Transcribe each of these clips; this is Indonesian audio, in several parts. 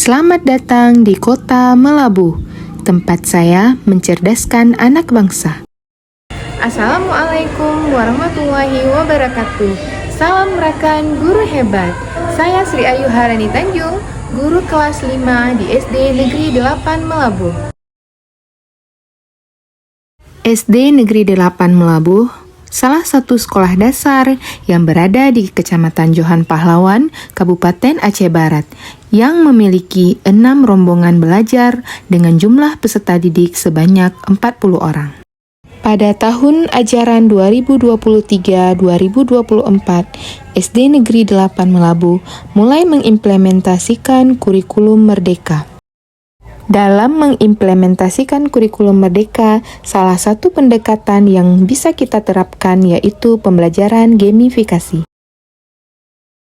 Selamat datang di kota Melabuh, tempat saya mencerdaskan anak bangsa. Assalamualaikum warahmatullahi wabarakatuh. Salam rekan guru hebat. Saya Sri Ayu Harani Tanjung, guru kelas 5 di SD Negeri 8 Melabuh. SD Negeri 8 Melabuh salah satu sekolah dasar yang berada di Kecamatan Johan Pahlawan, Kabupaten Aceh Barat, yang memiliki 6 rombongan belajar dengan jumlah peserta didik sebanyak 40 orang. Pada tahun ajaran 2023-2024, SD Negeri 8 Melabuh mulai mengimplementasikan kurikulum Merdeka. Dalam mengimplementasikan kurikulum Merdeka, salah satu pendekatan yang bisa kita terapkan yaitu pembelajaran gamifikasi.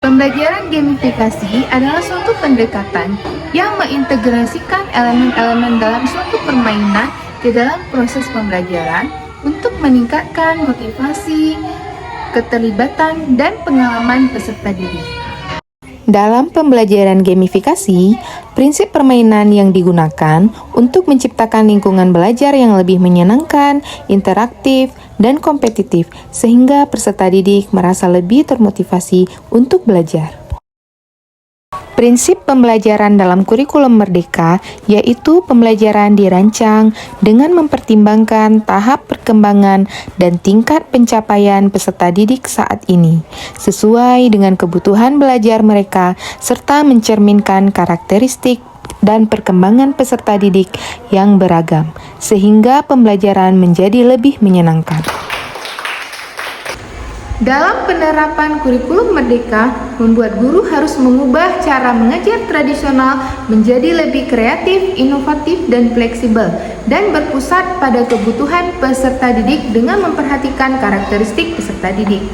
Pembelajaran gamifikasi adalah suatu pendekatan yang mengintegrasikan elemen-elemen dalam suatu permainan ke dalam proses pembelajaran untuk meningkatkan motivasi, keterlibatan, dan pengalaman peserta didik. Dalam pembelajaran gamifikasi, prinsip permainan yang digunakan untuk menciptakan lingkungan belajar yang lebih menyenangkan, interaktif, dan kompetitif, sehingga peserta didik merasa lebih termotivasi untuk belajar. Prinsip pembelajaran dalam kurikulum Merdeka yaitu pembelajaran dirancang dengan mempertimbangkan tahap perkembangan dan tingkat pencapaian peserta didik saat ini, sesuai dengan kebutuhan belajar mereka serta mencerminkan karakteristik dan perkembangan peserta didik yang beragam, sehingga pembelajaran menjadi lebih menyenangkan. Dalam penerapan kurikulum Merdeka, membuat guru harus mengubah cara mengajar tradisional menjadi lebih kreatif, inovatif, dan fleksibel, dan berpusat pada kebutuhan peserta didik dengan memperhatikan karakteristik peserta didik.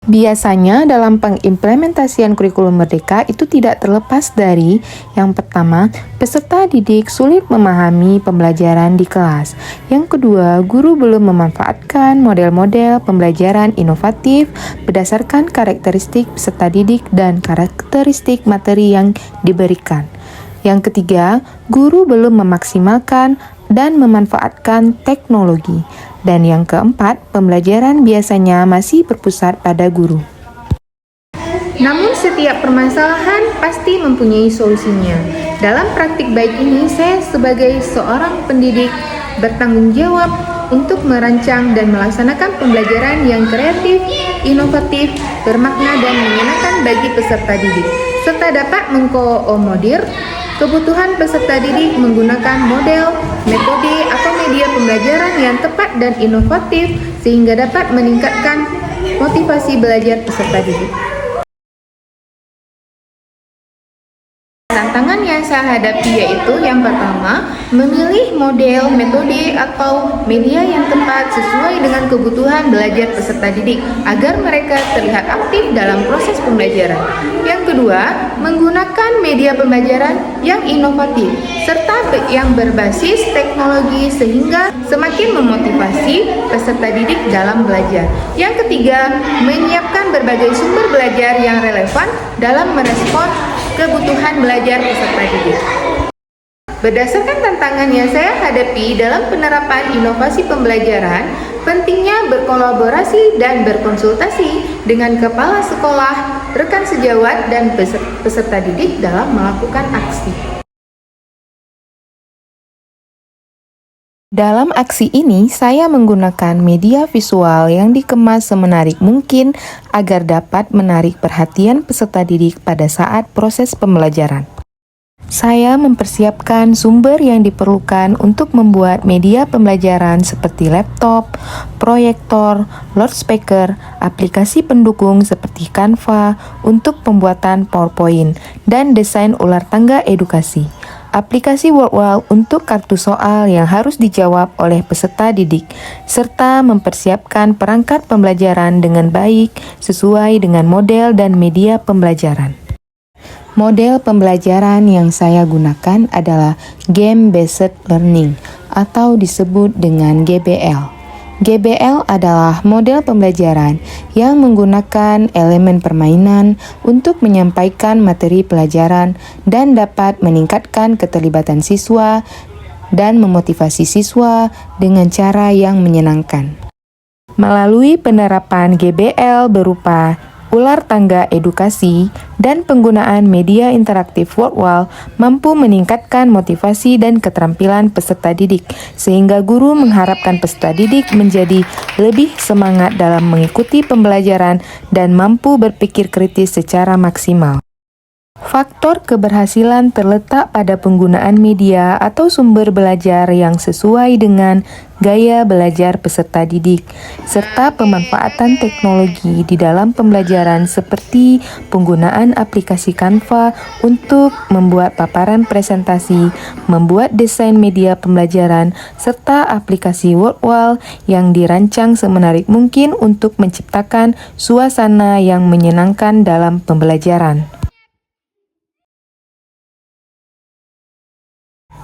Biasanya dalam pengimplementasian kurikulum Merdeka itu tidak terlepas dari yang pertama, peserta didik sulit memahami pembelajaran di kelas. Yang kedua, guru belum memanfaatkan model-model pembelajaran inovatif berdasarkan karakteristik peserta didik dan karakteristik materi yang diberikan. Yang ketiga, guru belum memaksimalkan dan memanfaatkan teknologi. Dan yang keempat, pembelajaran biasanya masih berpusat pada guru. Namun setiap permasalahan pasti mempunyai solusinya. Dalam praktik baik ini, saya sebagai seorang pendidik bertanggung jawab untuk merancang dan melaksanakan pembelajaran yang kreatif, inovatif, bermakna dan menyenangkan bagi peserta didik, serta dapat mengkomodir kebutuhan peserta didik menggunakan model, metode, atau media pembelajaran yang tepat dan inovatif sehingga dapat meningkatkan motivasi belajar peserta didik. Tantangan yang saya hadapi yaitu yang pertama, memilih model, metode, atau media yang tepat sesuai dengan kebutuhan belajar peserta didik agar mereka terlihat aktif dalam proses pembelajaran. Yang kedua, menggunakan media pembelajaran yang inovatif serta yang berbasis teknologi sehingga semakin memotivasi peserta didik dalam belajar. Yang ketiga, menyiapkan berbagai sumber belajar yang relevan dalam merespon kebutuhan belajar peserta didik. Berdasarkan tantangan yang saya hadapi dalam penerapan inovasi pembelajaran, pentingnya berkolaborasi dan berkonsultasi dengan kepala sekolah, rekan sejawat, dan peserta didik dalam melakukan aksi. Dalam aksi ini, saya menggunakan media visual yang dikemas semenarik mungkin agar dapat menarik perhatian peserta didik pada saat proses pembelajaran. Saya mempersiapkan sumber yang diperlukan untuk membuat media pembelajaran seperti laptop, proyektor, loudspeaker, aplikasi pendukung seperti Canva untuk pembuatan PowerPoint, dan desain ular tangga edukasi. Aplikasi Wordwall untuk kartu soal yang harus dijawab oleh peserta didik, serta mempersiapkan perangkat pembelajaran dengan baik sesuai dengan model dan media pembelajaran. Model pembelajaran yang saya gunakan adalah Game Based Learning atau disebut dengan GBL. GBL adalah model pembelajaran yang menggunakan elemen permainan untuk menyampaikan materi pelajaran dan dapat meningkatkan keterlibatan siswa dan memotivasi siswa dengan cara yang menyenangkan. Melalui penerapan GBL berupa ular tangga edukasi dan penggunaan media interaktif word wall mampu meningkatkan motivasi dan keterampilan peserta didik, sehingga guru mengharapkan peserta didik menjadi lebih semangat dalam mengikuti pembelajaran dan mampu berpikir kritis secara maksimal. Faktor keberhasilan terletak pada penggunaan media atau sumber belajar yang sesuai dengan gaya belajar peserta didik, serta pemanfaatan teknologi di dalam pembelajaran seperti penggunaan aplikasi Canva untuk membuat paparan presentasi, membuat desain media pembelajaran, serta aplikasi WordWall yang dirancang semenarik mungkin untuk menciptakan suasana yang menyenangkan dalam pembelajaran.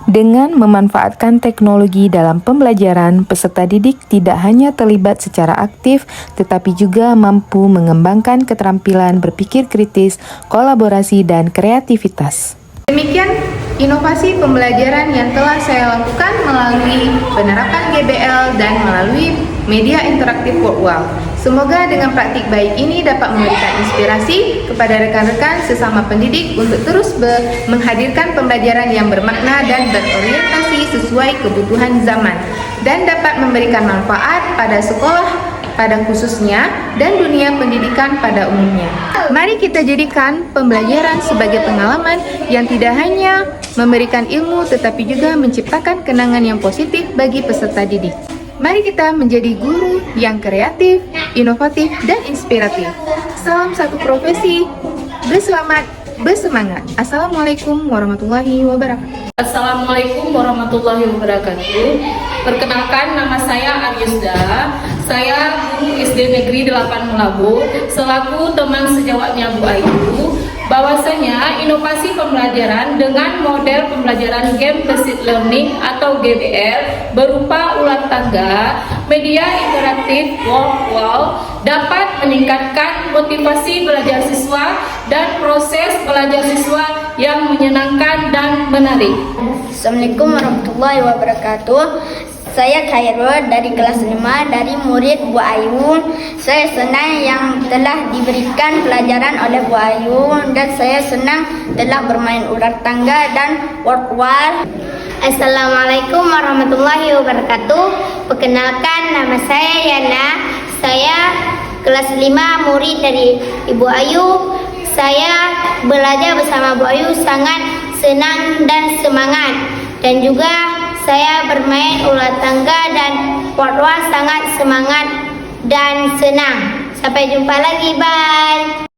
Dengan memanfaatkan teknologi dalam pembelajaran, peserta didik tidak hanya terlibat secara aktif, tetapi juga mampu mengembangkan keterampilan berpikir kritis, kolaborasi, dan kreativitas. Demikian inovasi pembelajaran yang telah saya lakukan melalui penerapan GBL dan melalui media interaktif WordWall. Semoga dengan praktik baik ini dapat memberikan inspirasi kepada rekan-rekan sesama pendidik untuk terus menghadirkan pembelajaran yang bermakna dan berorientasi sesuai kebutuhan zaman dan dapat memberikan manfaat pada sekolah pada khususnya dan dunia pendidikan pada umumnya. Mari kita jadikan pembelajaran sebagai pengalaman yang tidak hanya memberikan ilmu tetapi juga menciptakan kenangan yang positif bagi peserta didik. Mari kita menjadi guru yang kreatif, inovatif, dan inspiratif. Salam satu profesi, berselamat, bersemangat. Assalamualaikum warahmatullahi wabarakatuh. Assalamualaikum warahmatullahi wabarakatuh. Perkenalkan, nama saya Aryusda. Saya guru SD Negeri 8 Melabu, selaku teman sejawatnya Bu Ayu. Bahwasanya inovasi pembelajaran dengan model pembelajaran Game Based Learning atau GBL berupa ular tangga, media interaktif WordWall dapat meningkatkan motivasi belajar siswa dan proses belajar siswa yang menyenangkan dan menarik. Assalamualaikum warahmatullahi wabarakatuh. Saya Khairul dari kelas 5 dari murid Bu Ayu. Saya senang yang telah diberikan pelajaran oleh Bu Ayu dan saya senang telah bermain ular tangga dan WordWall. Assalamualaikum warahmatullahi wabarakatuh. Perkenalkan, nama saya Yana. Saya kelas 5 murid dari Ibu Ayu. Saya belajar bersama Bu Ayu sangat senang dan semangat, dan juga saya bermain ular tangga dan WordWall sangat semangat dan senang. Sampai jumpa lagi, bye.